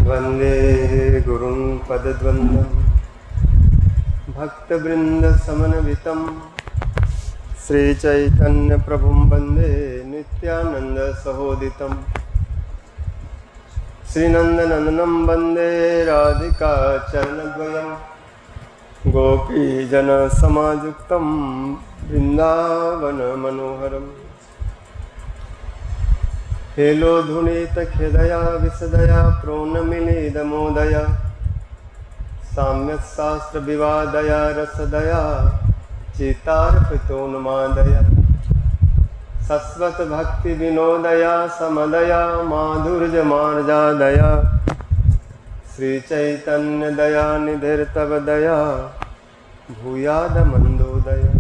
वंदे गुरुं पदद्वन्द्वं भक्तवृन्दसमन्वितं श्रीचैतन्यप्रभुं वन्दे नित्यानन्दसहोदितं श्रीनन्दनन्दनं वन्दे राधिका चरणद्वयं गोपीजनसमायुक्तं वृन्दावनमनोहरम् हेलोधुनीतखेदया विसदया प्रोन्नमिलिदमोदया साम्यशास्त्रविवादया रसदया चितार्पितोन्मादया सस्वतभक्तिविनोदया समदया माधुर्यमार्जादया श्रीचैतन्यदया निधिर्तव दया भूयादमन्दोदया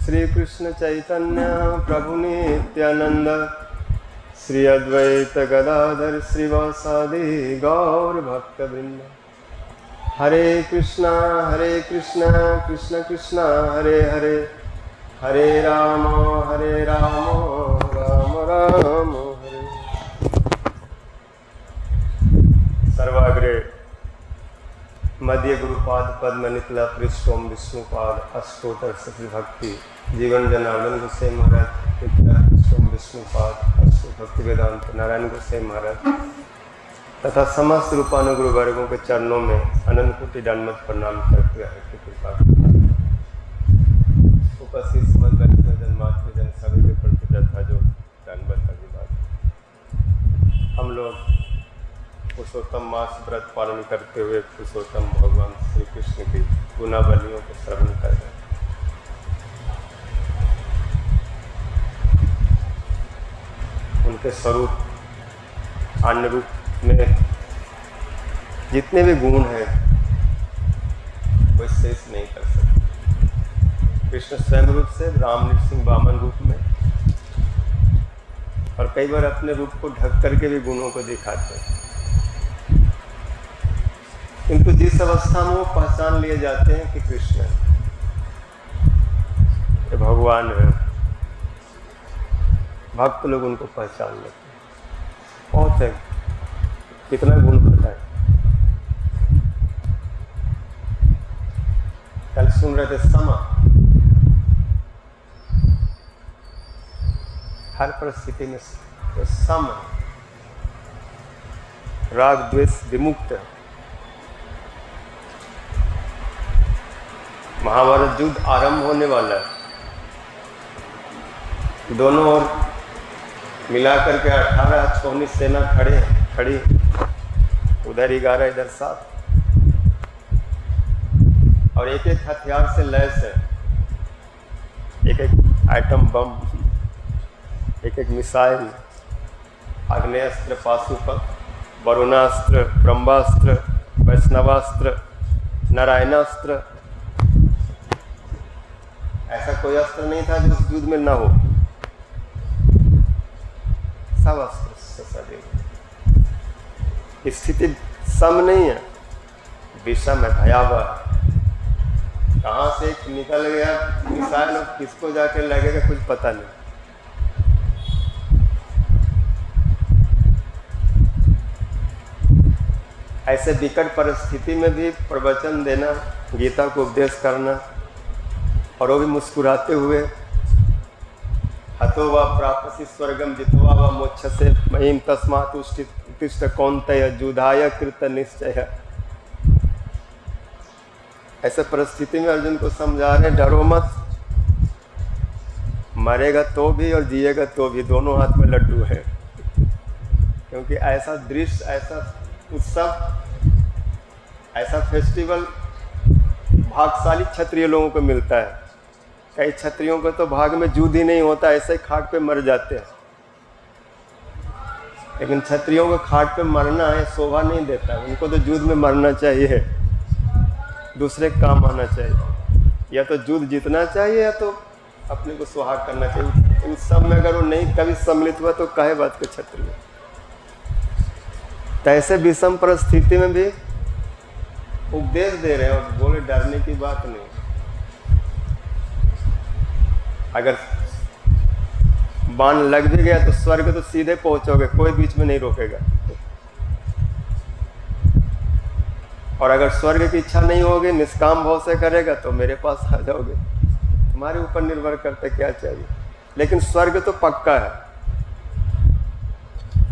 श्री कृष्ण चैतन्य प्रभु नित्यानंद श्री अद्वैत गदाधर श्रीवासादि गौर भक्तवृंद हरे कृष्णा कृष्ण कृष्ण हरे हरे हरे राम राम राम हरे। सर्वाग्रे मध्य गुरुपाद पद्म निकला पृष्ठोम विष्णुपाद अष्टोत्तर सती भक्ति जीवन जनार्दन गोसाई महाराज निकला पृष्ठोम विष्णुपाद अष्टोत्तर भक्ति वेदांत नारायण गोसाई महाराज तथा समस्त रूपानुगुरु वर्गों के चरणों में अनंत कोटि दंडवत प्रणाम करते हुए हरि की कृपा उपस्थित समस्त जन्मात्म जन सभी के प्रति था जो दंडवत अभिवादन। हम लोग पुरुषोत्तम मास व्रत पालन करते हुए पुरुषोत्तम भगवान श्री कृष्ण की गुणावलियों को श्रवण कर रहे हैं। उनके स्वरूप अन्य रूप में जितने भी गुण हैं वो शेष नहीं कर सकते। कृष्ण स्वयं रूप से, राम नृसिंह वामन रूप में, और कई बार अपने रूप को ढक करके भी गुणों को दिखाते हैं, किंतु जिस अवस्था में वो पहचान लिए जाते हैं कि कृष्ण है, ये भगवान है, भक्त लोग उनको पहचान लेते हैं। बहुत है, कितना गुण होता है। कल सुन रहे थे समा, हर परिस्थिति में तो सम, राग द्वेष विमुक्त। महाभारत युद्ध आरंभ होने वाला है, दोनों ओर मिलाकर के 18 छोहनी सेना खड़ी, उधर 11 इधर 7, और एक एक हथियार से लैस है, एक एक आइटम बम, एक एक मिसाइल, आग्नेयास्त्र, पाशुपत, वरुणास्त्र, ब्रह्मास्त्र, वैष्णवास्त्र, नारायणास्त्र। ऐसा कोई अस्त्र नहीं था जो उस युद्ध में ना हो, सब अस्त्र सदैव। स्थिति सम नहीं है, विषम है, भयावह। कहाँ से निकल गया मिसाइल और किसको जाके लगेगा कुछ पता नहीं। ऐसे विकट परिस्थिति में भी प्रवचन देना, गीता को उपदेश करना, और वो भी मुस्कुराते हुए, हतो वा प्राप्स्यसि स्वर्गम जित्वा वा मोक्षसे महीम तस्मात् उत्तिष्ठ कौन्तेय युद्धाय कृत निश्चय। ऐसे परिस्थिति में अर्जुन को समझा रहे, डरो मत, मरेगा तो भी और जिएगा तो भी, दोनों हाथ में लड्डू है। क्योंकि ऐसा दृश्य, ऐसा उत्सव, ऐसा फेस्टिवल भाग्यशाली क्षत्रिय लोगों को मिलता है। कई क्षत्रियों को तो भाग में युद्ध ही नहीं होता, ऐसे ही खाट पे मर जाते हैं। लेकिन क्षत्रियों को खाट पे मरना है शोभा नहीं देता, उनको तो युद्ध में मरना चाहिए, दूसरे काम आना चाहिए। या तो युद्ध जीतना चाहिए या तो अपने को सुहाग करना चाहिए। इन सब में अगर वो नहीं कभी सम्मिलित हुआ तो काहे बात के क्षत्रिय। तो ऐसे विषम परिस्थिति में भी उपदेश दे रहे हैं और बोले डरने की बात नहीं। अगर बाण लग भी गया तो स्वर्ग तो सीधे पहुंचोगे, कोई बीच में नहीं रोकेगा। और अगर स्वर्ग की इच्छा नहीं होगी, निष्काम भाव से करेगा तो मेरे पास आ जाओगे। तुम्हारे ऊपर निर्भर करता है क्या चाहिए, लेकिन स्वर्ग तो पक्का है,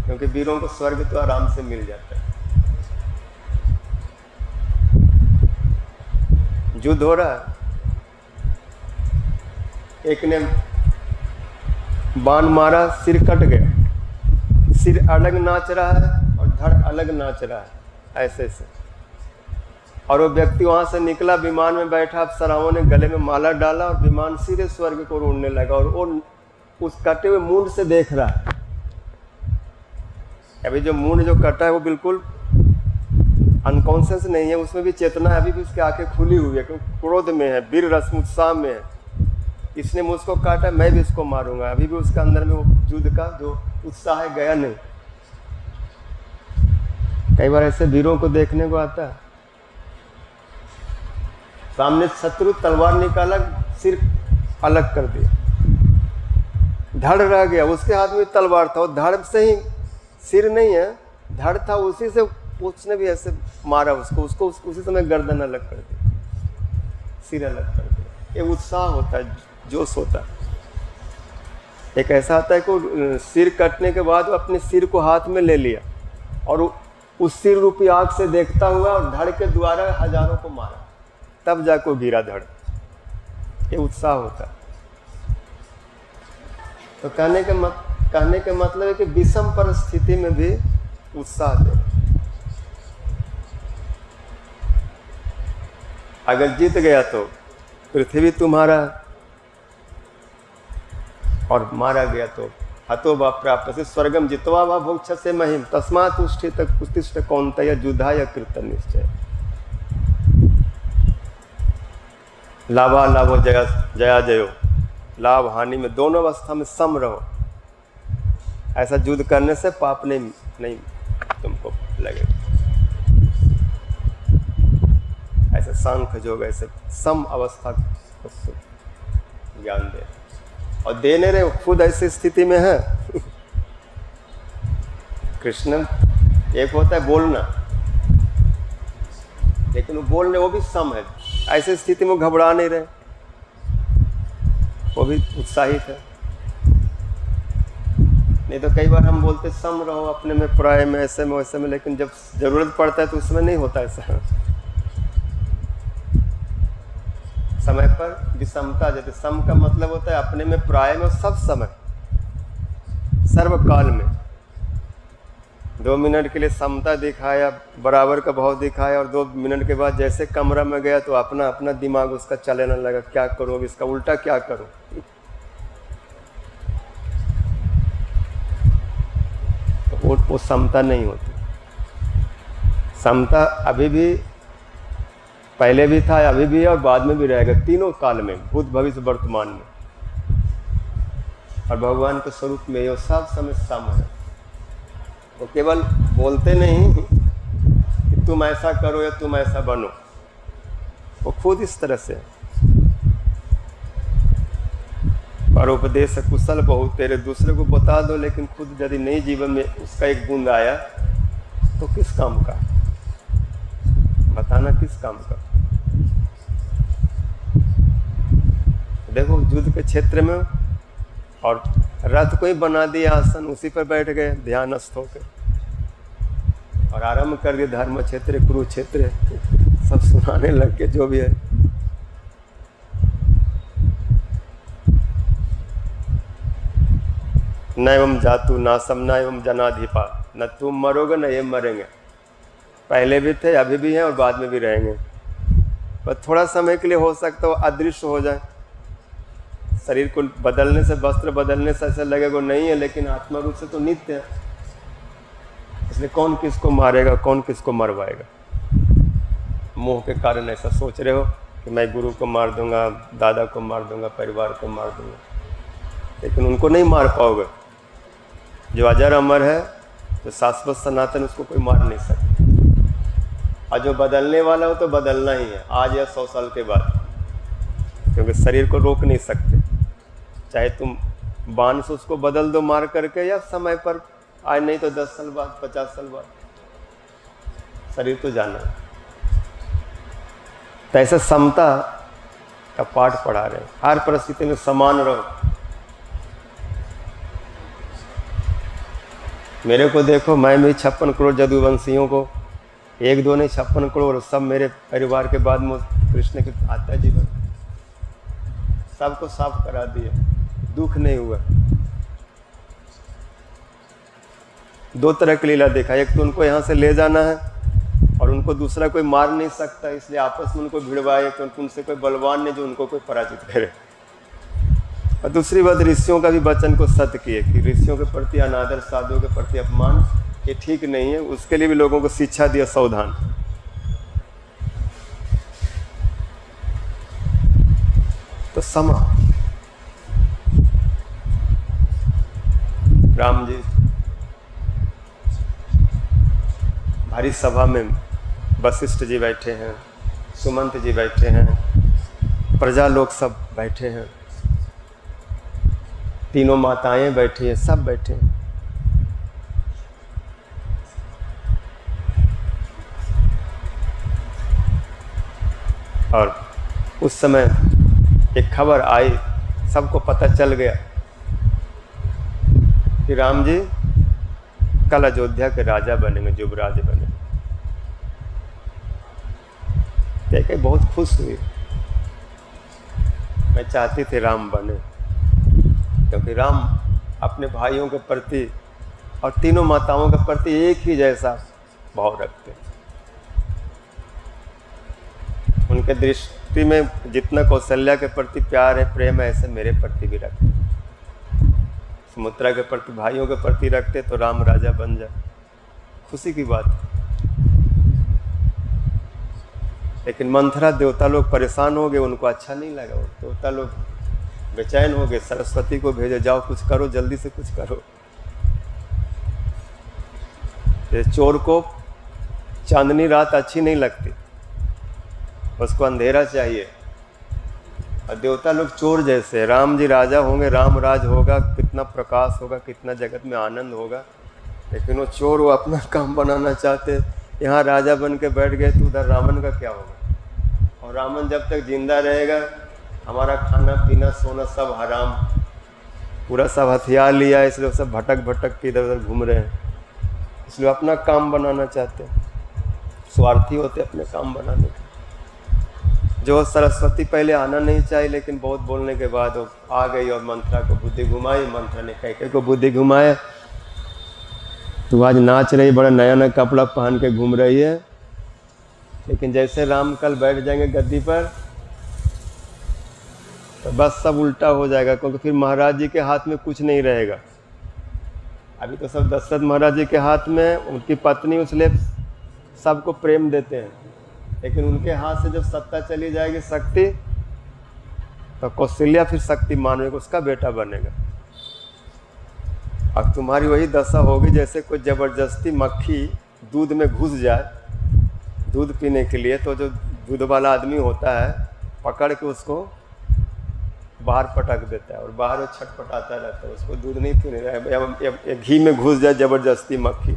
क्योंकि वीरों को स्वर्ग तो आराम से मिल जाता है। युद्ध हो रहा है, एक ने बाण मारा, सिर कट गया, सिर अलग नाच रहा है और धड़ अलग नाच रहा है, ऐसे ऐसे। और वो व्यक्ति वहां से निकला, विमान में बैठा, अप्सराओं ने गले में माला डाला और विमान सीधे स्वर्ग को उड़ने लगा। और वो उस कटे हुए मूंड से देख रहा है। अभी जो मूंड जो कटा है वो बिल्कुल अनकॉन्शियस नहीं है, उसमें भी चेतना है, अभी भी उसकी आंखें खुली हुई है, क्योंकि क्रोध में है, वीर रस उत्साह में है। इसने मुझको काटा, मैं भी इसको मारूंगा। अभी भी उसके अंदर में वो युद्ध का जो उत्साह है गया नहीं। कई बार ऐसे वीरों को देखने को आता है, सामने शत्रु तलवार निकाला, सिर अलग कर दिया, धड़ रह गया, उसके हाथ में तलवार था, वो धड़ से ही, सिर नहीं है, धड़ था, उसी से उसने भी ऐसे मारा उसको उसी समय गर्दन अलग कर दी, सिर अलग कर दिया। ये उत्साह होता है, जोश होता है। एक ऐसा आता है कि सिर कटने के बाद वो अपने सिर को हाथ में ले लिया और उस सिर रूपी आग से देखता हुआ और धड़ के द्वारा हजारों को मारा, तब जाको गिरा धड़। ये उत्साह होता है। तो कहने के मतलब है कि विषम परिस्थिति में भी उत्साह दे। अगर जीत गया तो पृथ्वी तुम्हारा, और मारा गया तो हतो वा प्राप्त से स्वर्गम जित्वा वा भोक्ष्यसे महिम तस्मात् उत्तिष्ठ कौन्तेय युद्धाय कृत निश्चय। लाभा लाभो जया जयो, लाभ हानि में दोनों अवस्था में सम रहो। ऐसा युद्ध करने से पाप नहीं तुमको लगेगा। ऐसे सांख्य योग ऐसे सम अवस्था को ज्ञान दे, और देने रहे खुद ऐसी स्थिति में है। कृष्ण एक होता है बोलना, लेकिन वो बोलने वो भी सम है। ऐसी स्थिति में घबरा नहीं रहे, वो भी उत्साहित है। नहीं तो कई बार हम बोलते सम रहो अपने में, प्राय में, ऐसे में वैसे में, लेकिन जब जरूरत पड़ता है तो उसमें नहीं होता ऐसा। समय पर विषमता, जैसे सम का मतलब होता है अपने में, प्राय में, सब समय, सर्वकाल में। 2 मिनट के लिए समता दिखाया, बराबर का भाव दिखाया, और 2 मिनट के बाद जैसे कमरा में गया तो अपना अपना दिमाग उसका चलने लगा, क्या करूं अब इसका उल्टा क्या करूं। तो वो समता नहीं होती। समता अभी भी, पहले भी था, अभी भी है और बाद में भी रहेगा, तीनों काल में, भूत भविष्य वर्तमान में। और भगवान के स्वरूप में ये सब समय सम है। वो केवल बोलते नहीं कि तुम ऐसा करो या तुम ऐसा बनो, वो खुद इस तरह से। परोपदेश कुशल बहु तेरे, दूसरे को बता दो, लेकिन खुद यदि नहीं जीवन में उसका एक बूंद आया तो किस काम का, बताना किस काम का। देखो युद्ध के क्षेत्र में, और रथ को ही बना दिया आसन, उसी पर बैठ गए ध्यानस्थ होकर, और आरंभ कर दिए धर्म क्षेत्र कुरुक्षेत्र, सब सुनाने लग के जो भी है। न एवं जातु नासम न एवं जनाधिपा, न तुम मरोगे न ये मरेंगे। पहले भी थे, अभी भी हैं और बाद में भी रहेंगे। पर थोड़ा समय के लिए हो सकता हो अदृश्य हो जाए। शरीर को बदलने से, वस्त्र बदलने से ऐसा लगेगा नहीं है, लेकिन आत्मा रूप से तो नित्य है। इसलिए कौन किसको मारेगा, कौन किसको मरवाएगा। मोह के कारण ऐसा सोच रहे हो कि मैं गुरु को मार दूंगा, दादा को मार दूंगा, परिवार को मार दूंगा, लेकिन उनको नहीं मार पाओगे। जो अजर अमर है, जो शाश्वत सनातन, उसको कोई मार नहीं सकता। और जो बदलने वाला हो तो बदलना ही है, आज या 100 साल के बाद, क्योंकि शरीर को रोक नहीं सकते। चाहे तुम बाण से उसको बदल दो मार करके, या समय पर, आज नहीं तो 10 साल बाद, 50 साल बाद, शरीर तो जाना है। तो ऐसे समता का पाठ पढ़ा रहे हैं, हर परिस्थिति में समान रहो। मेरे को देखो, मैं भी 56 करोड़ जदुवंशियों को, एक दो नहीं 56 करोड़, सब मेरे परिवार के बाद में कृष्ण के आता है जीवन, सबको साफ करा दिया, दुख नहीं हुआ। दो तरह की लीला देखा, एक तो उनको यहाँ से ले जाना है और उनको दूसरा कोई मार नहीं सकता, इसलिए आपस में उनको भिड़वाए कि उनसे कोई बलवान नहीं जो उनको कोई पराजित करे। और दूसरी बात, ऋषियों का भी वचन को सत्य किए कि ऋषियों के प्रति अनादर, साधुओं के प्रति अपमान ये ठीक नहीं है, उसके लिए भी लोगों को शिक्षा दिया, सावधान। तो समा राम जी भारी सभा में वशिष्ठ जी बैठे हैं, सुमंत जी बैठे हैं, प्रजा लोग सब बैठे हैं, तीनों माताएं बैठी हैं, सब बैठे हैं। और उस समय एक खबर आई, सबको पता चल गया कि राम जी कल अयोध्या के राजा बनेंगे, युवराज बनेंगे। कैके बहुत खुश हुई, मैं चाहती थी राम बने, क्योंकि राम अपने भाइयों के प्रति और तीनों माताओं के प्रति एक ही जैसा भाव रखते हैं। उनके दृष्टि में जितना कौशल्या के प्रति प्यार है, प्रेम है, ऐसे मेरे प्रति भी रखते। सुमित्रा के प्रति, भाइयों के प्रति रखते तो राम राजा बन जाए, खुशी की बात। लेकिन मंथरा देवता लोग परेशान हो गए, उनको अच्छा नहीं लगा, देवता लोग बेचैन हो गए, सरस्वती को भेजे, जाओ कुछ करो, जल्दी से कुछ करो। ये चोर को चांदनी रात अच्छी नहीं लगती, उसको अंधेरा चाहिए। और देवता लोग चोर जैसे, राम जी राजा होंगे, राम राज होगा, कितना प्रकाश होगा, कितना जगत में आनंद होगा, लेकिन वो चोर, वो अपना काम बनाना चाहते। यहाँ राजा बन के बैठ गए तो उधर रावण का क्या होगा? और रावण जब तक जिंदा रहेगा, हमारा खाना पीना सोना सब हराम, पूरा सब हथियार लिया, इसलिए सब भटक भटक के इधर उधर घूम रहे हैं, इसलिए अपना काम बनाना चाहते हैं, स्वार्थी होते अपने काम बनाने के। जो सरस्वती पहले आना नहीं चाहिए, लेकिन बहुत बोलने के बाद वो आ गई और मंथरा को बुद्धि घुमाई, मंथरा ने कैके को बुद्धि घुमाया। तो आज नाच रही, बड़ा नया नया कपड़ा पहन के घूम रही है, लेकिन जैसे राम कल बैठ जाएंगे गद्दी पर तो बस सब उल्टा हो जाएगा, क्योंकि फिर महाराज जी के हाथ में कुछ नहीं रहेगा। अभी तो सब दशरथ महाराज जी के हाथ में, उनकी पत्नी उसलिए सबको प्रेम देते हैं, लेकिन उनके हाथ से जब सत्ता चली जाएगी, शक्ति, तो कौशल्या फिर शक्ति मानेगा, उसका बेटा बनेगा। अब तुम्हारी वही दशा होगी जैसे कोई जबरदस्ती मक्खी दूध में घुस जाए दूध पीने के लिए, तो जो दूध वाला आदमी होता है पकड़ के उसको बाहर पटक देता है और बाहर वो छटपटाता रहता है, उसको दूध नहीं पीने रहा। घी में घुस जाए जबरदस्ती मक्खी,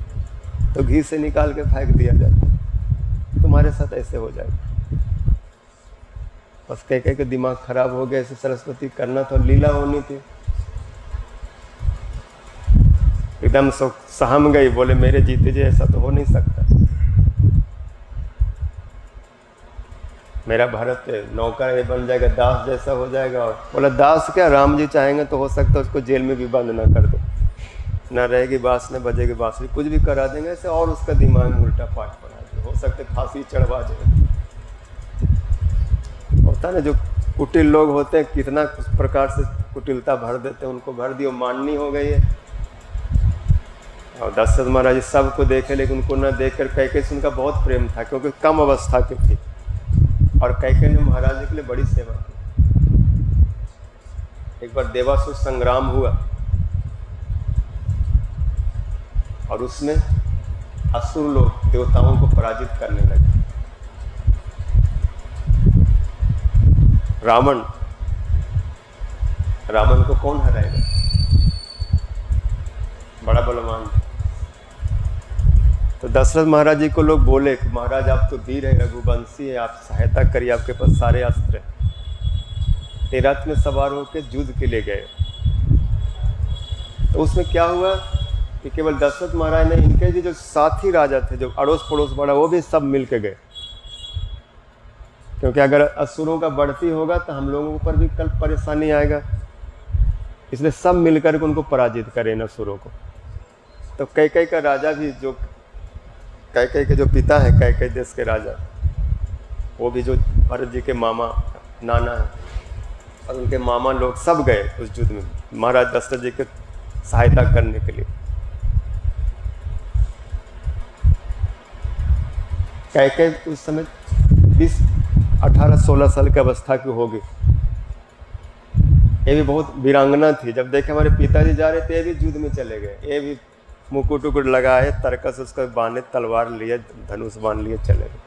तो घी से निकाल के फेंक दिया जाता है। तुम्हारे साथ ऐसे हो जाएगा। बस कह के दिमाग खराब हो गया, ऐसे सरस्वती करना तो लीला होनी थी। एकदम सहम गई, बोले मेरे जीते जी ऐसा तो हो नहीं सकता, मेरा भरत नौकर बन जाएगा, दास जैसा हो जाएगा। और बोला दास क्या, राम जी चाहेंगे तो हो सकता है उसको जेल में भी बंद ना कर दो, ना रहेगी बांस न बजेगी बांसुरी, कुछ भी करा देंगे ऐसे, और उसका दिमाग में उल्टा पाठ पड़ा दे, हो सकता है फांसी चढ़वा जाए। होता ना जो कुटिल लोग होते हैं, कितना प्रकार से कुटिलता भर देते हैं, उनको भर दियो, माननी हो गई है। और दशरथ महाराज सबको देखे, लेकिन उनको न देख कर कैके से उनका बहुत प्रेम था, क्योंकि कम अवस्था की थी, और कैके ने महाराज जी के लिए बड़ी सेवा की। एक बार देवासुर संग्राम हुआ और उसमें असुर लोग देवताओं को पराजित करने लगे। रावण को कौन हराएगा, बड़ा बलवान। तो दशरथ महाराज जी को लोग बोले कि महाराज आप तो वीर है, रघुवंशी है, आप सहायता करिए, आपके पास सारे अस्त्र हैं। ते रथ में सवार होकर युद्ध के लिए गए। तो उसमें क्या हुआ कि केवल दशरथ महाराज ने, इनके जो साथी राजा थे, जो अड़ोस पड़ोस बड़ा, वो भी सब मिल के गए। क्योंकि अगर असुरों का बढ़ती होगा तो हम लोगों पर भी कल परेशानी आएगा, इसलिए सब मिलकर के उनको पराजित करें इन असुरों को। तो कैकेयी का राजा भी, जो कैकेयी के जो पिता है, कैकेयी देश के राजा, वो भी जो भरत जी के मामा नाना है, और उनके मामा लोग सब गए उस युद्ध में महाराज दशरथ जी के सहायता करने के लिए। कैकेयी उस समय 18-16 साल की अवस्था की होगी। ये भी बहुत वीरांगना थी। जब देखे हमारे पिताजी जा रहे थे, ये भी युद्ध में चले गए। ये भी मुकुट उकुट लगाए, तरकस उसका बांधे, तलवार लिए, धनुष बांध लिए, चले गए।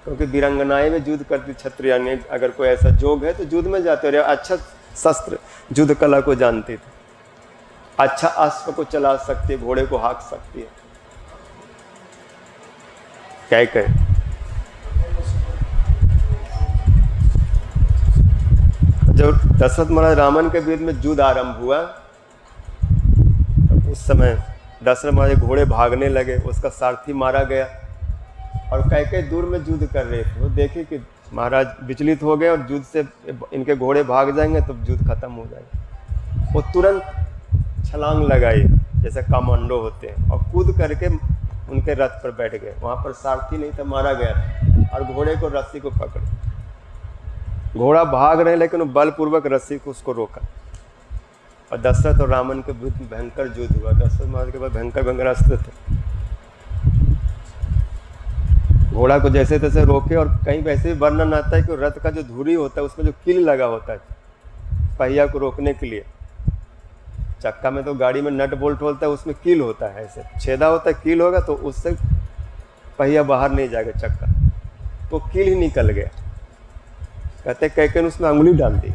क्योंकि वीरांगनाएं में युद्ध करती, क्षत्रिय अगर कोई ऐसा जोग है तो युद्ध में जाते रहे। अच्छा शस्त्र युद्ध कला को जानती थी, अच्छा अश्व को चला सकती है, घोड़े को हाँक सकती है। कैकेयी जब दशरथ महाराज रावण के विरुद्ध में युद्ध आरंभ हुआ, तो उस समय दशरथ महाराज घोड़े भागने लगे, उसका सारथी मारा गया। और कैकेयी दूर में युद्ध कर रहे थे। वो देखे कि महाराज विचलित हो गए और युद्ध से इनके घोड़े भाग जाएंगे तो युद्ध खत्म हो जाएगा। वो तुरंत छलांग लगाई जैसे कमांडो होते हैं, और कूद करके उनके रथ पर बैठ गए। वहाँ पर सारथी नहीं था, मारा गया, और घोड़े को रस्सी को पकड़, घोड़ा भाग रहे लेकिन वो बलपूर्वक रस्सी को उसको रोका। और दशरथ और रावण के बीच में भयंकर युद्ध हुआ। दशरथ महाराज के पास भयंकर भयंकर अस्त्र थे। घोड़ा को जैसे तैसे रोके, और कहीं वैसे भी वर्णन आता है कि रथ का जो धुरी होता है उसमें जो कील लगा होता है पहिया को रोकने के लिए। चक्का में तो गाड़ी में नट बोल्ट होता है, उसमें कील होता है, ऐसे छेदा होता है, कील होगा तो उससे पहिया बाहर नहीं जाएगा चक्का, तो कील ही निकल गया। कहते कैकेयी ने उसमें अंगुली डाल दी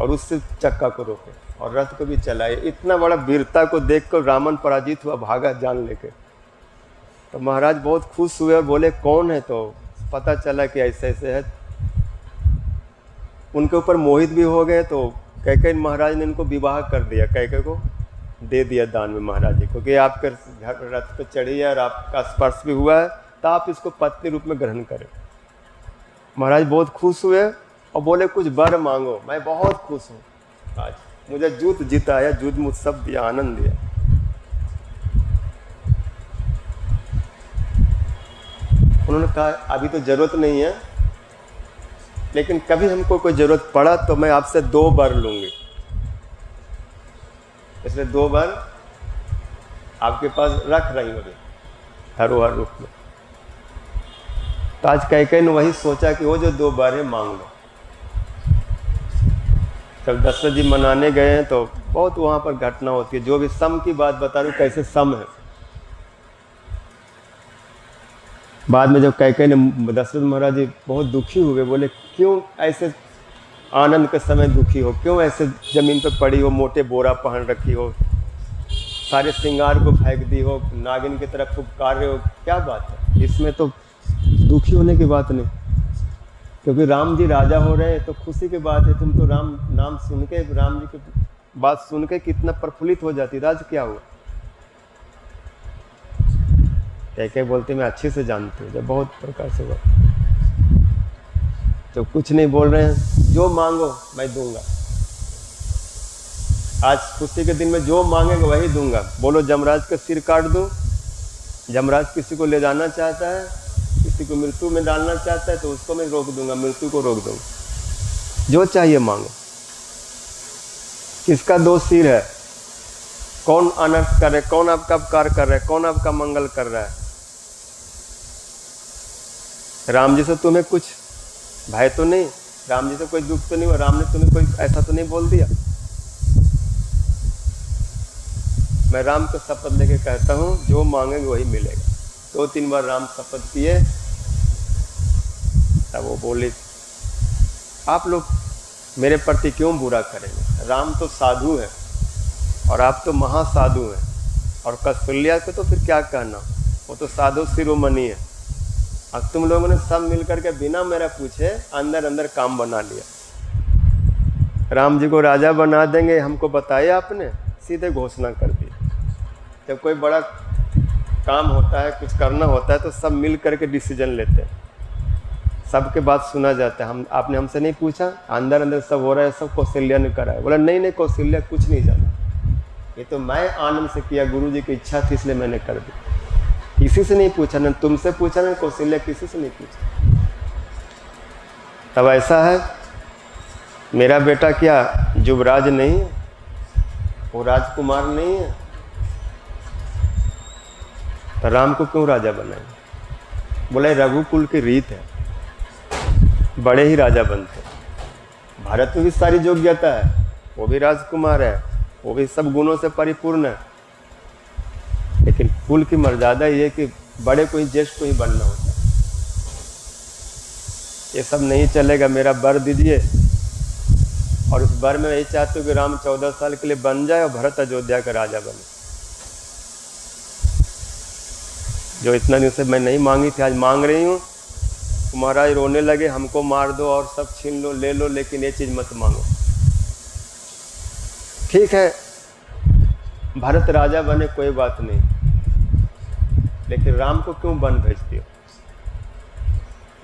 और उससे चक्का को रोके और रथ को भी चलाए। इतना बड़ा वीरता को देखकर रावण पराजित हुआ, भागा जान लेके। तो महाराज बहुत खुश हुए और बोले कौन है? तो पता चला कि ऐसे ऐसे है। उनके ऊपर मोहित भी हो गए। तो कैकेयी महाराज ने इनको विवाह कर दिया, कैकेयी को दे दिया दान में महाराज जी को कि आपके रथ पे चढ़ी है और आपका स्पर्श भी हुआ है, तो आप इसको पत्नी रूप में ग्रहण करें। महाराज बहुत खुश हुए और बोले कुछ वर मांगो। मैं बहुत खुश हूँ, आज मुझे युद्ध जिताया, युद्ध मुझ सब दिया, आनंद दिया। उन्होंने कहा अभी तो जरूरत नहीं है, लेकिन कभी हमको कोई जरूरत पड़ा तो मैं आपसे 2 वर लूंगी। इसलिए 2 वर आपके पास रख रही हूँ अभी धरोहर रूप में। तो आज कैकेयी ने वही सोचा कि वो जो 2 वर है मांग लो। जब दशरथ जी मनाने गए हैं तो बहुत वहाँ पर घटना होती है। जो भी सम की बात बता रही हूँ, कैसे सम है। बाद में जब कैकेयी ने, दशरथ महाराज जी बहुत दुखी हुए, बोले क्यों ऐसे आनंद के समय दुखी हो, क्यों ऐसे जमीन पर पड़ी हो, मोटे बोरा पहन रखी हो, सारे श्रृंगार को फेंक दी हो, नागिन की तरफ फुफकार रहे हो, क्या बात है? इसमें तो दुखी होने की बात नहीं, क्योंकि राम जी राजा हो रहे हैं तो खुशी की बात है। तुम तो राम नाम सुन के, राम जी की बात सुन के कितना प्रफुल्लित हो जाती। राज क्या हुआ? कैकेयी बोलते मैं अच्छे से जानती हूँ, जब बहुत प्रकार से हुआ तो कुछ नहीं बोल रहे हैं। जो मांगो मैं दूंगा, आज खुशी के दिन में जो मांगेंगे वही दूंगा। बोलो जमराज का सिर काट दूं। जमराज किसी को ले जाना चाहता है, किसी को मृत्यु में डालना चाहता है, तो उसको मैं रोक दूंगा, मृत्यु को रोक दूंगा। जो चाहिए मांगो। किसका 2 सिर है? कौन अनर्थ कर रहा है, कौन आपका उपकार कर रहा है, कौन आपका मंगल कर रहा है? राम जी से तुम्हें कुछ भय तो नहीं, राम जी से कोई दुख तो नहीं हुआ, राम ने तुम्हें कोई ऐसा तो नहीं बोल दिया? मैं राम को शपथ लेके कहता हूँ जो मांगेंगे वही मिलेगा। 2-3 बार राम शपथ किए, तब वो बोले आप लोग मेरे प्रति क्यों बुरा करेंगे? राम तो साधु है और आप तो महासाधु हैं, और कौशल्या को तो फिर क्या कहना। वो तो साधु शिरोमणि है। अब तुम लोगों ने सब मिलकर के बिना मेरा पूछे अंदर अंदर काम बना लिया। राम जी को राजा बना देंगे हमको बताया आपने, सीधे घोषणा कर दी। जब कोई बड़ा काम होता है, कुछ करना होता है, तो सब मिल करके डिसीजन लेते हैं, सबके बात सुना जाता है। आपने हमसे नहीं पूछा, अंदर अंदर सब हो रहा है, सब कौशल्या ने करा है। बोला नहीं नहीं कौशल्या कुछ नहीं जाना, ये तो मैं आनंद से किया, गुरु जी की इच्छा थी इसलिए मैंने कर दी। किसी से नहीं पूछा, न तुमसे पूछा, न कौशल्या, किसी से नहीं पूछा। तब ऐसा है, मेरा बेटा क्या युवराज नहीं है, वो राजकुमार नहीं है, तो राम को क्यों राजा बनाए? बोले रघुकुल की रीत है, बड़े ही राजा बनते। भारत में भी सारी योग्यता है, वो भी राजकुमार है, वो भी सब गुणों से परिपूर्ण है, लेकिन कुल की मर्यादा ये कि बड़े को ही ज्येष्ठ को ही बनना होता है। ये सब नहीं चलेगा, मेरा वर दीजिए। और उस वर में यही चाहते हो कि राम 14 साल के लिए बन जाए और भरत अयोध्या का राजा बने। जो इतना दिन से मैं नहीं मांगी थी, आज मांग रही हूँ। महाराज रोने लगे, हमको मार दो और सब छीन लो, ले लो, लेकिन ये चीज़ मत मांगो। ठीक है, भरत राजा बने कोई बात नहीं, लेकिन राम को क्यों वन भेजती हो?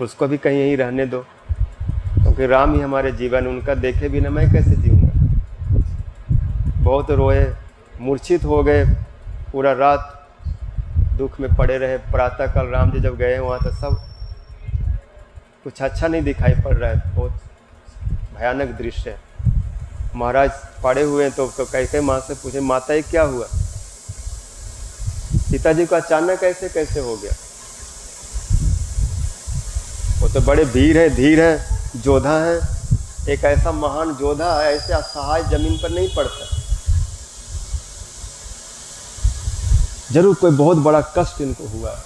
उसको भी कहीं यहीं रहने दो, क्योंकि राम ही हमारे जीवन, उनका देखे बिना मैं कैसे जीऊँगा। बहुत रोए, मूर्छित हो गए, पूरा रात दुख में पड़े रहे। प्रातःकाल राम जी जब गए वहाँ तो सब कुछ अच्छा नहीं दिखाई पड़ रहा है, बहुत भयानक दृश्य है। महाराज पड़े हुए तो कैसे माँ से पूछे, माता ये क्या हुआ? पिताजी को अचानक कैसे कैसे हो गया? वो तो बड़े वीर है, धीर है, योद्धा है, एक ऐसा महान योद्धा है, ऐसे असहाय जमीन पर नहीं पड़ता। जरूर कोई बहुत बड़ा कष्ट इनको हुआ।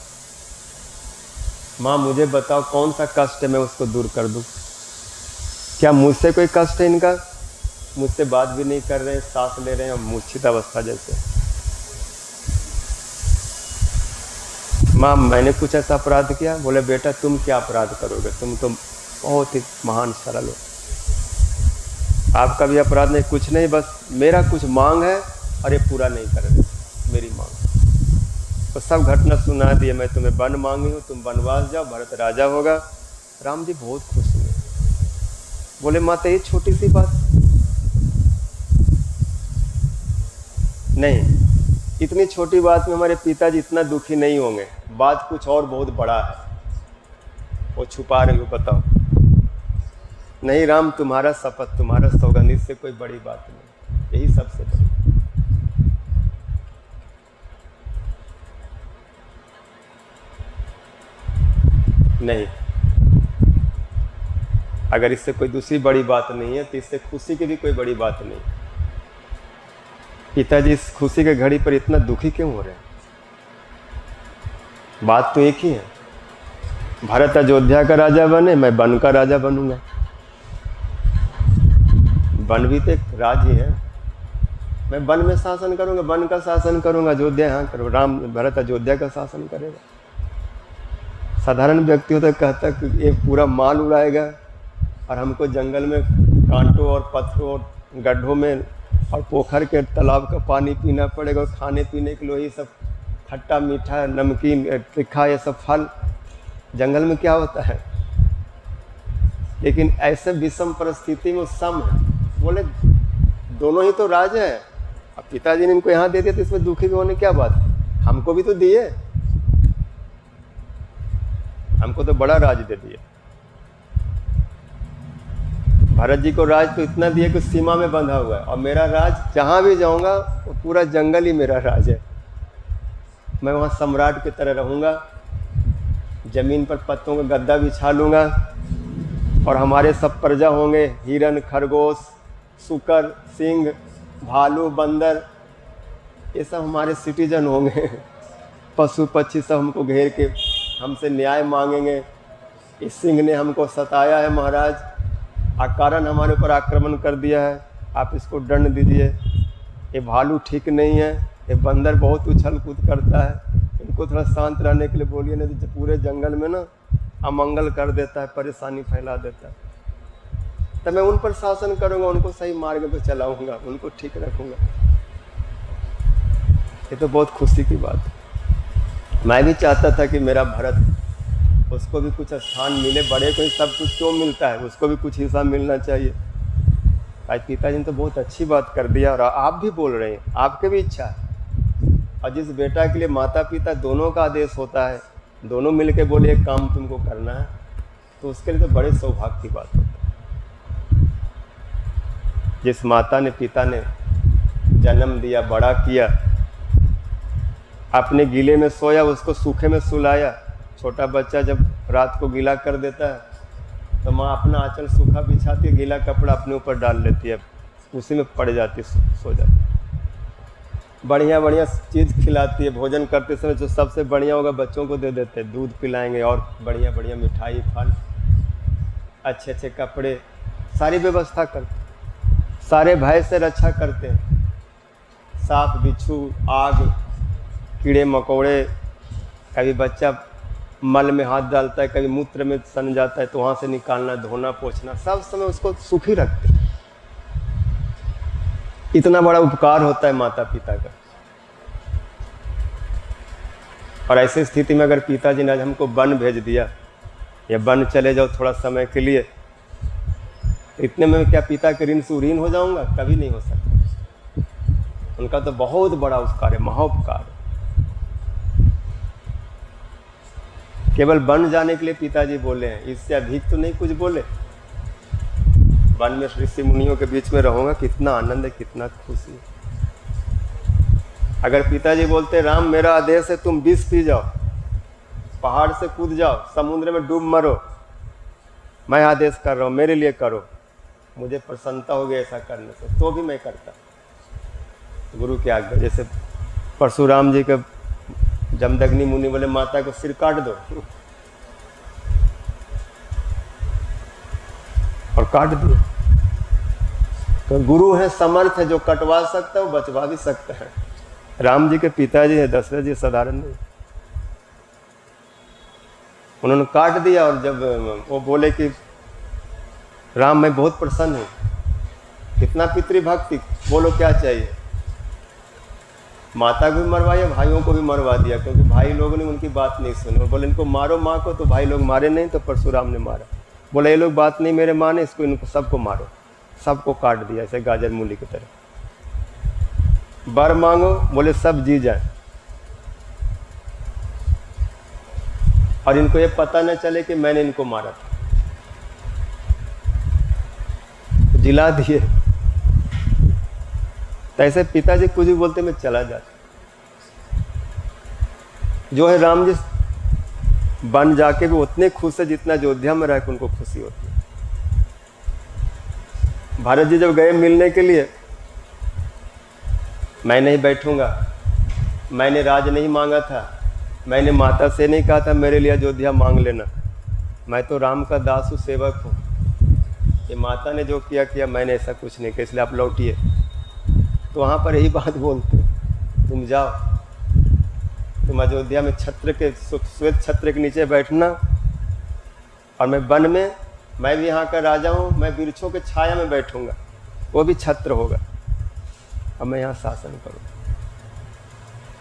माँ मुझे बताओ कौन सा कष्ट है, मैं उसको दूर कर दूं। क्या मुझसे कोई कष्ट है इनका? मुझसे बात भी नहीं कर रहे हैं, सांस ले रहे हैं मूर्छित अवस्था जैसे। माँ मैंने कुछ ऐसा अपराध किया? बोले बेटा तुम क्या अपराध करोगे, तुम तो बहुत ही महान सरल हो, आपका भी अपराध नहीं, कुछ नहीं, बस मेरा कुछ मांग है और ये पूरा नहीं कर रहे मेरी मांग। तो सब घटना सुना दिए, मैं तुम्हें वन मांगी हूँ, तुम वनवास जाओ, भरत राजा होगा। राम जी बहुत खुश हुए, बोले माता ये छोटी सी बात नहीं, इतनी छोटी बात में हमारे पिताजी इतना दुखी नहीं होंगे, बात कुछ और बहुत बड़ा है, वो छुपा रही हो, बताओ। नहीं राम तुम्हारा शपथ, तुम्हारा सौगंध, इससे कोई बड़ी बात नहीं, यही सबसे बड़ी। नहीं, अगर इससे कोई दूसरी बड़ी बात नहीं है तो इससे खुशी की भी कोई बड़ी बात नहीं। पिताजी इस खुशी के घड़ी पर इतना दुखी क्यों हो रहे हैं? बात तो एक ही है, भरत अयोध्या का राजा बने, मैं वन का राजा बनूंगा। वन भी तो एक राज ही है, मैं वन में शासन करूंगा, वन का शासन करूंगा, अयोध्या यहाँ करूँ, राम भरत अयोध्या का शासन करेगा। साधारण व्यक्ति होता कहता कि ये पूरा माल उड़ाएगा और हमको जंगल में कांटों और पत्थरों और गड्ढों में और पोखर के तालाब का पानी पीना पड़ेगा, और खाने पीने के लिए ये सब खट्टा मीठा नमकीन तीखा ये सब फल, जंगल में क्या होता है। लेकिन ऐसे विषम परिस्थिति में सम है, बोले दोनों ही तो राज है, अब पिताजी ने इनको यहाँ दे दिया तो इसमें दुखी होने क्या बात है, हमको भी तो दिए, हमको तो बड़ा राज दे दिया। भरत जी को राज तो इतना दिया कि सीमा में बंधा हुआ है, और मेरा राज जहाँ भी जाऊँगा वो पूरा जंगल ही मेरा राज है, मैं वहाँ सम्राट की तरह रहूँगा, जमीन पर पत्तों का गद्दा बिछा लूँगा, और हमारे सब प्रजा होंगे, हिरन, खरगोश, सुकर, सिंह, भालू, बंदर, ये सब हमारे सिटीजन होंगे। पशु पक्षी सब हमको घेर के हमसे न्याय मांगेंगे, इस सिंह ने हमको सताया है महाराज, अकारण हमारे ऊपर आक्रमण कर दिया है, आप इसको दंड दीजिए। ये भालू ठीक नहीं है, ये बंदर बहुत उछल कूद करता है, उनको थोड़ा शांत रहने के लिए बोलिए, नहीं तो पूरे जंगल में ना अमंगल कर देता है, परेशानी फैला देता है। तो मैं उन पर शासन करूंगा, उनको सही मार्ग पे चलाऊंगा, उनको ठीक रखूंगा। ये तो बहुत खुशी की बात है। मैं भी चाहता था कि मेरा भरत, उसको भी कुछ स्थान मिले, बड़े को ही सब कुछ क्यों मिलता है, उसको भी कुछ हिस्सा मिलना चाहिए। आज पिताजी ने तो बहुत अच्छी बात कर दिया, और आप भी बोल रहे हैं, आपके भी इच्छा है। और जिस बेटा के लिए माता पिता दोनों का आदेश होता है, दोनों मिलके बोले एक काम तुमको करना है, तो उसके लिए तो बड़े सौभाग्य की बात होती है। जिस माता ने पिता ने जन्म दिया, बड़ा किया, अपने गीले में सोया, उसको सूखे में सुलाया। छोटा बच्चा जब रात को गीला कर देता है तो माँ अपना आंचल सूखा बिछाती है, गीला कपड़ा अपने ऊपर डाल लेती है, उसी में पड़ जाती, सो जाती। बढ़िया बढ़िया चीज़ खिलाती है, भोजन करते समय जो सबसे बढ़िया होगा बच्चों को दे देते हैं, दूध पिलाएंगे और बढ़िया बढ़िया मिठाई, फल, अच्छे अच्छे कपड़े, सारी व्यवस्था करते, सारे भय से रक्षा करते हैं। सांप, बिच्छू, आग, कीड़े मकोड़े, कभी बच्चा मल में हाथ डालता है, कभी मूत्र में सन जाता है, तो वहाँ से निकालना, धोना, पोंछना, सब समय उसको सुखी रखते। इतना बड़ा उपकार होता है माता पिता का। और ऐसी स्थिति में अगर पिताजी ने आज हमको वन भेज दिया, या वन चले जाओ थोड़ा समय के लिए, इतने में क्या पिता के ऋण से ऋण हो जाऊंगा? कभी नहीं हो सकता। उनका तो बहुत बड़ा उपकार है, महाउपकार है। केवल वन जाने के लिए पिताजी बोले हैं, इससे अधिक तो नहीं कुछ बोले। वन में ऋषि मुनियों के बीच में रहूंगा, कितना आनंद है, कितना खुशी है। अगर पिताजी बोलते राम मेरा आदेश है तुम विष पी जाओ, पहाड़ से कूद जाओ, समुद्र में डूब मरो, मैं आदेश कर रहा हूँ, मेरे लिए करो, मुझे प्रसन्नता होगी ऐसा करने से, तो भी मैं करता। गुरु की आज्ञा। जैसे परशुराम जी के जमदग्नि मुनि बोले माता को सिर काट दो, और काट दिया। तो गुरु है, समर्थ है, जो कटवा सकता है वो बचवा भी सकता है। राम जी के पिताजी है, दशरथ जी साधारण नहीं, उन्होंने काट दिया। और जब वो बोले कि राम मैं बहुत प्रसन्न हूँ, कितना पितृभक्ति, बोलो क्या चाहिए। माता को भी मरवाया, भाइयों को भी मरवा दिया, क्योंकि भाई लोगों ने उनकी बात नहीं सुनी। बोले इनको मारो माँ को, तो भाई लोग मारे नहीं, तो परशुराम ने मारा। बोले ये लोग बात नहीं मेरे माने, इसको इनको सबको मारो, सबको काट दिया ऐसे गाजर मूली की तरह। वर मांगो, बोले सब जी जाए, और इनको ये पता न चले कि मैंने इनको मारा था, जिला दिए। तो ऐसे पिताजी कुछ भी बोलते मैं चला जाता। जो है राम जी वन जाके भी उतने खुश है जितना अयोध्या में रह के उनको खुशी होती है। भारत जी जब गए मिलने के लिए, मैं नहीं बैठूंगा, मैंने राज नहीं मांगा था, मैंने माता से नहीं कहा था मेरे लिए अयोध्या मांग लेना, मैं तो राम का दास हूँ, सेवक हूँ। ये माता ने जो किया किया, मैंने ऐसा कुछ नहीं किया, इसलिए आप लौटिए। तो वहाँ पर यही बात बोलते, तुम जाओ, तुम अयोध्या में छत्र के, श्वेत छत्र के नीचे बैठना, और मैं वन में, मैं भी यहाँ का राजा हूँ, मैं वृक्षों के छाया में बैठूंगा, वो भी छत्र होगा, और मैं यहाँ शासन करूँगा।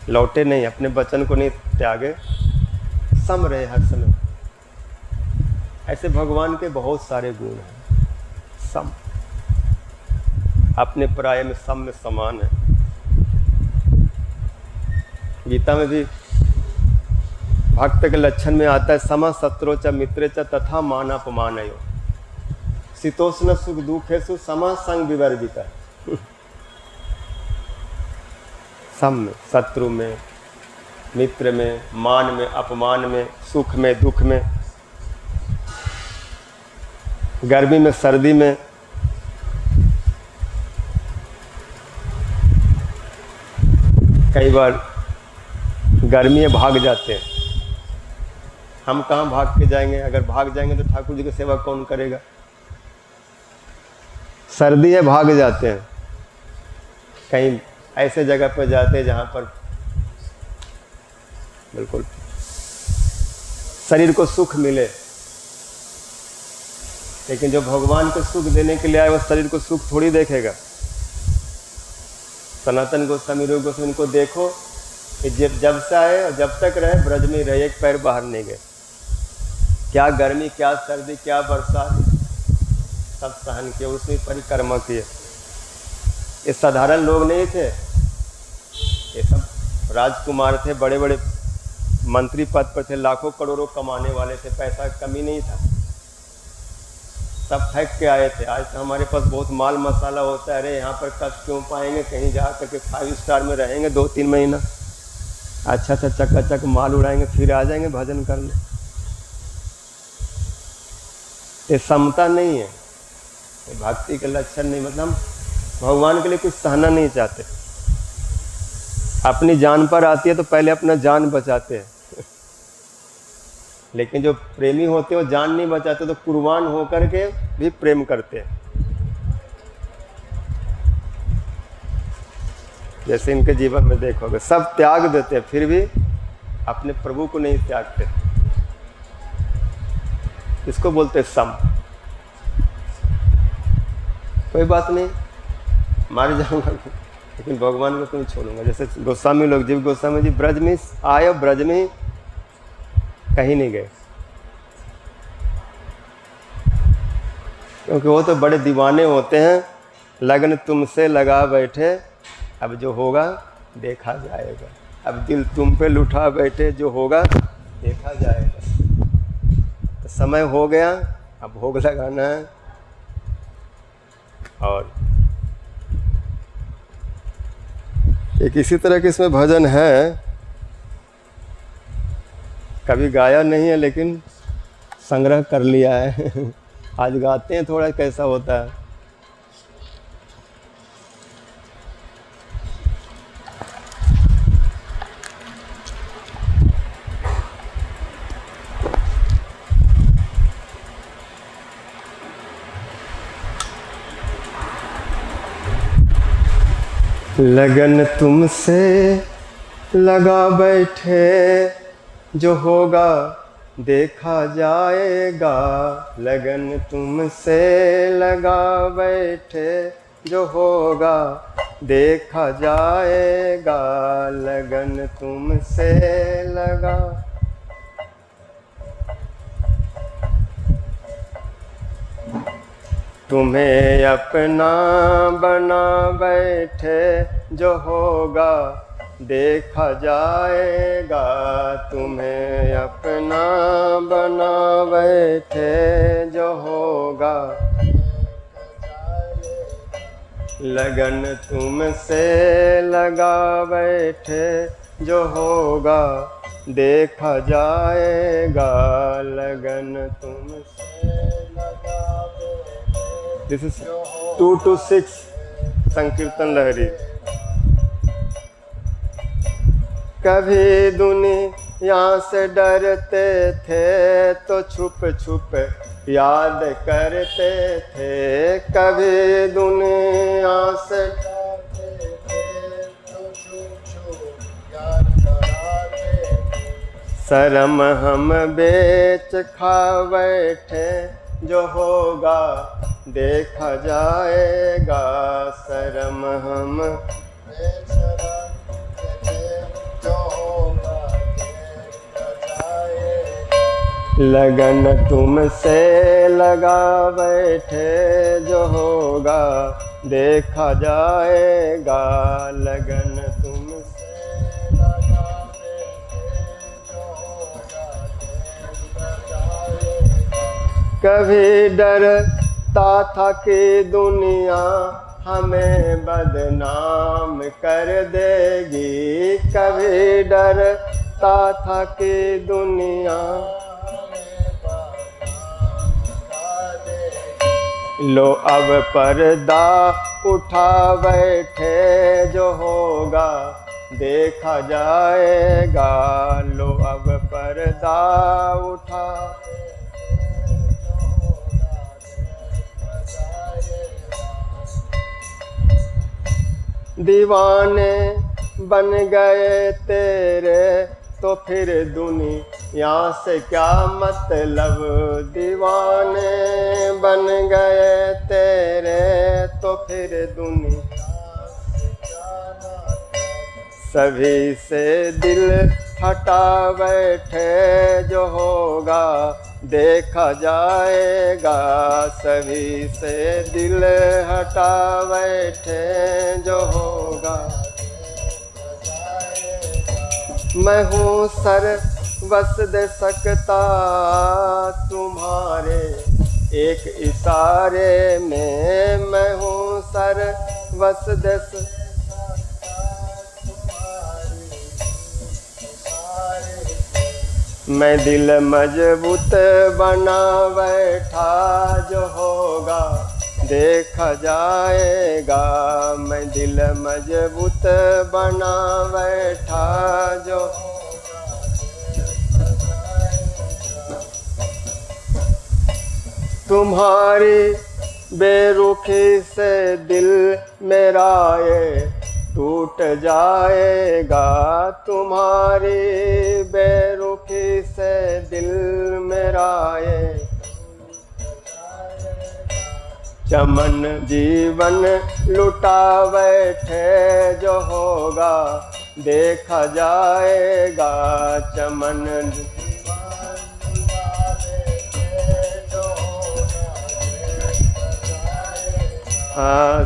लौटे नहीं, अपने वचन को नहीं त्यागे, सम रहे हर समय। ऐसे भगवान के बहुत सारे गुण हैं। सम, अपने पराये में सम में समान है। गीता में भी भक्त के लक्षण में आता है, सम शत्रु च मित्रे च तथा मान अपमानयो, शीतोष्ण सुख दुखेषु सम संग विवर्जिता। सम में, शत्रु में, मित्र में, मान में, अपमान में, सुख में, दुख में, गर्मी में, सर्दी में, कई बार गर्मी में भाग जाते हैं। हम कहाँ भाग के जाएंगे? अगर भाग जाएंगे तो ठाकुर जी की सेवा कौन करेगा? सर्दी है, भाग जाते हैं, कहीं ऐसे जगह पर जाते हैं जहाँ पर बिल्कुल शरीर को सुख मिले, लेकिन जो भगवान को सुख देने के लिए आए वो शरीर को सुख थोड़ी देखेगा। सनातन गोस्वामी, रूप गोस्वामी, इनको देखो कि जब से आए और जब तक रहे ब्रज में रहे, एक पैर बाहर नहीं गए। क्या गर्मी, क्या सर्दी, क्या बरसात, सब सहन किए, उसमें परिक्रमा किए। ये साधारण लोग नहीं थे, ये सब राजकुमार थे, बड़े बड़े मंत्री पद पर थे, लाखों करोड़ों कमाने वाले थे, पैसा कमी नहीं था, सब फेंक के आए थे। आज तो हमारे पास बहुत माल मसाला होता है, अरे यहाँ पर कष्ट क्यों पाएंगे, कहीं जा करके 5 स्टार में रहेंगे 2-3 महीना, अच्छा अच्छा चकाचक माल उड़ाएंगे, फिर आ जाएंगे भजन करने। ये समता नहीं है, ये भक्ति के लक्षण नहीं। मतलब भगवान के लिए कुछ सहना नहीं चाहते। अपनी जान पर आती है तो पहले अपना जान बचाते हैं, लेकिन जो प्रेमी होते हैं वो जान नहीं बचाते, तो कुर्बान होकर के भी प्रेम करते हैं। जैसे इनके जीवन में देखोगे, सब त्याग देते हैं फिर भी अपने प्रभु को नहीं त्यागते। इसको बोलते सम। कोई बात नहीं, मार जाऊंगा लेकिन भगवान को क्यों छोड़ूंगा। जैसे गोस्वामी लोग, जीव गोस्वामी जी ब्रज में आए, ब्रज में कहीं नहीं गए, क्योंकि वो तो बड़े दीवाने होते हैं। लगन तुमसे लगा बैठे, अब जो होगा देखा जाएगा। अब दिल तुम पे लुटा बैठे, जो होगा देखा जाएगा। तो समय हो गया, अब भोग लगाना है। और एक इसी तरह के इसमें भजन है, कभी गाया नहीं है लेकिन संग्रह कर लिया है। आज गाते हैं, थोड़ा कैसा होता है। लगन तुमसे लगा बैठे, जो होगा देखा जाएगा। लगन तुमसे लगा बैठे, जो होगा देखा जाएगा। लगन तुमसे लगा, तुम्हें अपना बना बैठे, जो होगा देखा जाएगा। तुम्हें अपना बना बैठे, जो होगा। लगन तुमसे लगा बैठे, जो होगा देखा जाएगा। लगन तुमसे लगा बैठे। दिस इज 2-6 संकीर्तन लहरी। कभी दुनिया से डरते थे तो छुप छुप याद करते थे। कभी दुनिया से डरते थे तो छुप छुप याद कराते थे। शर्म हम बेच खा बैठे, जो होगा देखा जाएगा। शर्म हम लगन तुमसे लगा बैठे, जो होगा देखा जाएगा। लगन तुमसे लगा बैठे, जो होगा देखा जाएगा। कभी डरता था कि दुनिया हमें बदनाम कर देगी। कभी डरता था कि दुनिया लो अब पर्दा उठा बैठे, जो होगा देखा जाएगा। लो अब पर्दा उठा, दीवाने बन गए तेरे तो फिर दुनिया से क्या मतलब, दीवाने बन गए तेरे तो फिर दुनिया से क्या मतलब। सभी से दिल हटा बैठे जो होगा देखा जाएगा, सभी से दिल हटा बैठे जो होगा। मैं हूँ सर्वस दे सकता तुम्हारे एक इशारे में, मैं हूँ सर्वस दे मैं दिल मजबूत बना बैठा जो होगा देखा जाएगा, मैं दिल मजबूत बना बैठा जो तुम्हारी बेरुखी से दिल मेरा ये टूट जाएगा, तुम्हारी बेरुखी से दिल मेरा ये चमन जीवन लुटा बैठे जो होगा देखा जाएगा, चमन हाँ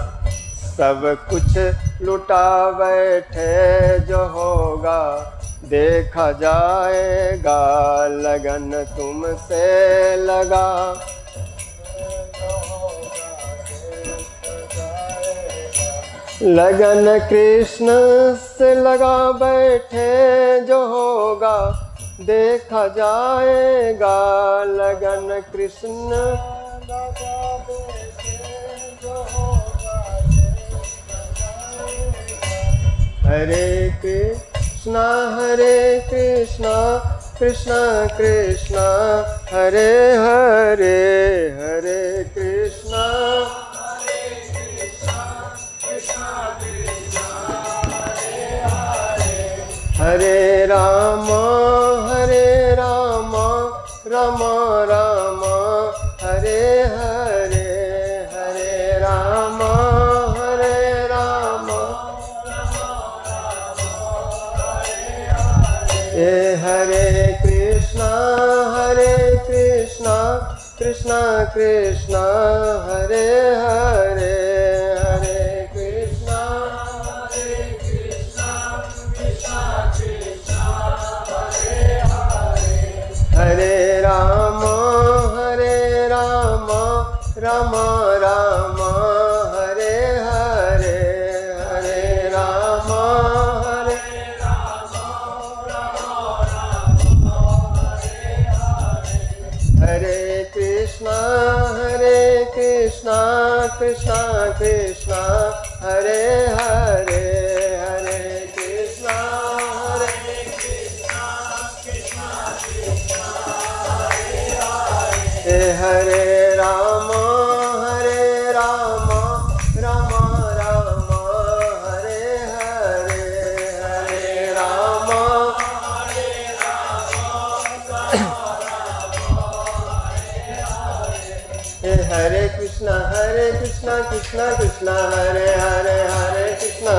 सब कुछ लुटा बैठे जो होगा देखा जाएगा, लगन तुमसे लगा लगन कृष्ण से लगा बैठे जो होगा देखा जाएगा, लगन कृष्ण हरे कृष्णा कृष्णा कृष्णा हरे हरे, हरे कृष्णा हरे राम राम राम हरे हरे, हरे राम हरे कृष्णा कृष्णा कृष्णा हरे हरे, हरे कृष्णा हरे राम राम राम हरे हरे, हरे राम हरे कृष्णा कृष्णा कृष्णा हरे हरे, हरे कृष्णा हरे राम राम राम हरे हरे, हरे राम हरे कृष्णा कृष्णा कृष्णा हरे हरे, हरे कृष्णा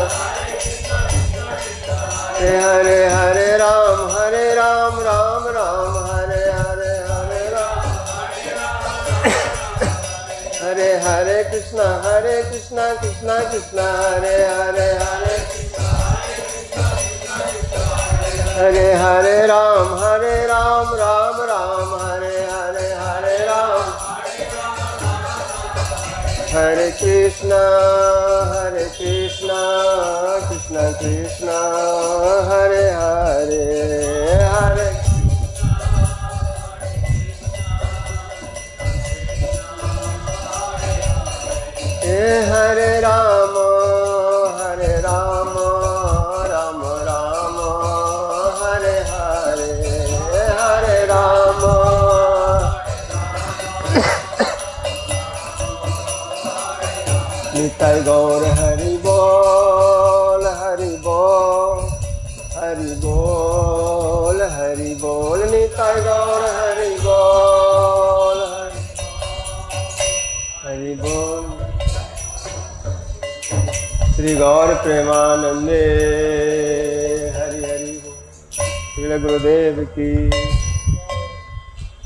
हरे हरे राम राम राम हरे हरे, हरे राम हरे हरे कृष्णा कृष्णा कृष्णा हरे हरे, हरे हरे हरे राम राम राम हरे हरे, हरे राम हरे कृष्णा कृष्णा कृष्णा हरे हरे, हरे हरे राम राम राम हरे हरे, हरे राम निताय गौर हरि बोल हरि बोल हरि बोल बोल हरि बोल हरि बोल। श्री गौर प्रेमानंदे हरि हरि बोल। श्री गुरुदेव की